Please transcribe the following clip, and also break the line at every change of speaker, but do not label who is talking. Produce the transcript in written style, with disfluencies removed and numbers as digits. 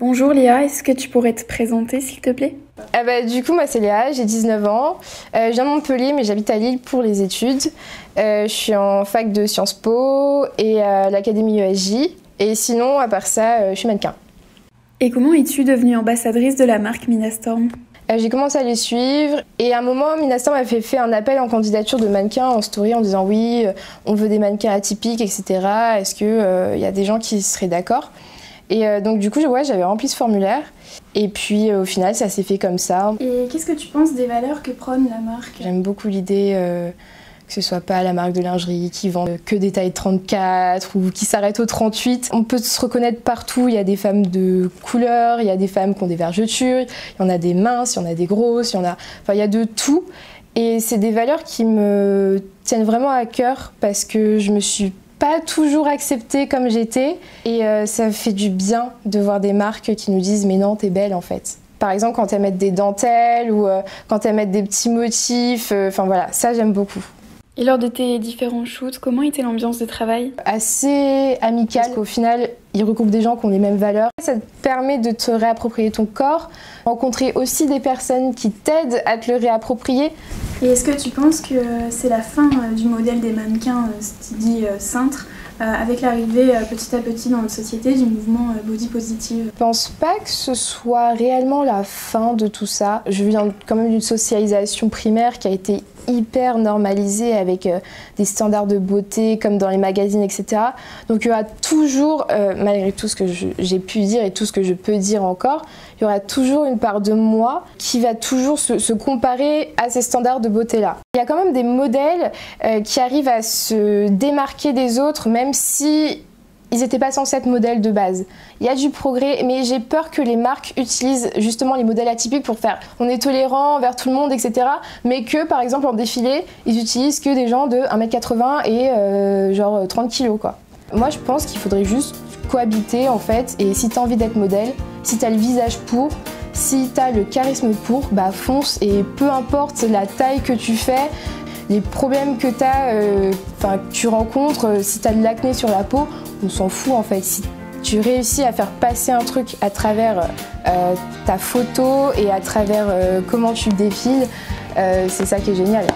Bonjour Léa, est-ce que tu pourrais te présenter s'il te plaît?
Du coup, moi c'est Léa, j'ai 19 ans, je viens de Montpellier mais j'habite à Lille pour les études. Je suis en fac de Sciences Po et à l'Académie ESJ. Et sinon, à part ça, je suis mannequin.
Et comment es-tu devenue ambassadrice de la marque Minastorm?
J'ai commencé à les suivre et à un moment, Minastorm a fait un appel en candidature de mannequins en story en disant oui, on veut des mannequins atypiques, etc. Est-ce qu'il y a des gens qui seraient d'accord? Et donc du coup, j'avais rempli ce formulaire et puis au final, ça s'est fait comme ça.
Et qu'est-ce que tu penses des valeurs que prône la marque?
J'aime beaucoup l'idée que ce soit pas la marque de lingerie qui vend que des tailles 34 ou qui s'arrête au 38. On peut se reconnaître partout, il y a des femmes de couleur, il y a des femmes qui ont des vergetures, il y en a des minces, il y en a des grosses, il y a de tout. Et c'est des valeurs qui me tiennent vraiment à cœur parce que je me suis pas toujours acceptée comme j'étais et ça fait du bien de voir des marques qui nous disent mais non, t'es belle en fait. Par exemple quand elles mettent des dentelles ou quand elles mettent des petits motifs, voilà, ça j'aime beaucoup.
Et lors de tes différents shoots, comment était l'ambiance de travail?
Assez amicale, parce qu'au final, ils regroupent des gens qui ont les mêmes valeurs. Ça te permet de te réapproprier ton corps, rencontrer aussi des personnes qui t'aident à te le réapproprier.
Et est-ce que tu penses que c'est la fin du modèle des mannequins dit cintre avec l'arrivée petit à petit dans notre société du mouvement body positive?
Je pense pas que ce soit réellement la fin de tout ça. Je viens quand même d'une socialisation primaire qui a été hyper normalisée avec des standards de beauté comme dans les magazines, etc. Donc il y aura toujours, malgré tout ce que j'ai pu dire et tout ce que je peux dire encore, il y aura toujours une part de moi qui va toujours se comparer à ces standards de beauté-là. Il y a quand même des modèles qui arrivent à se démarquer des autres, même si ils n'étaient pas censés être modèles de base. Il y a du progrès, mais j'ai peur que les marques utilisent justement les modèles atypiques pour faire on est tolérant envers tout le monde, etc. Mais que, par exemple, en défilé, ils utilisent que des gens de 1m80 et genre 30 kg, quoi. Moi, je pense qu'il faudrait juste cohabiter, en fait, et si tu as envie d'être modèle, si tu as le visage pour, si tu as le charisme pour, bah fonce, et peu importe la taille que tu fais, les problèmes que tu rencontres, si tu as de l'acné sur la peau, on s'en fout en fait. Si tu réussis à faire passer un truc à travers ta photo et à travers comment tu défiles, c'est ça qui est génial.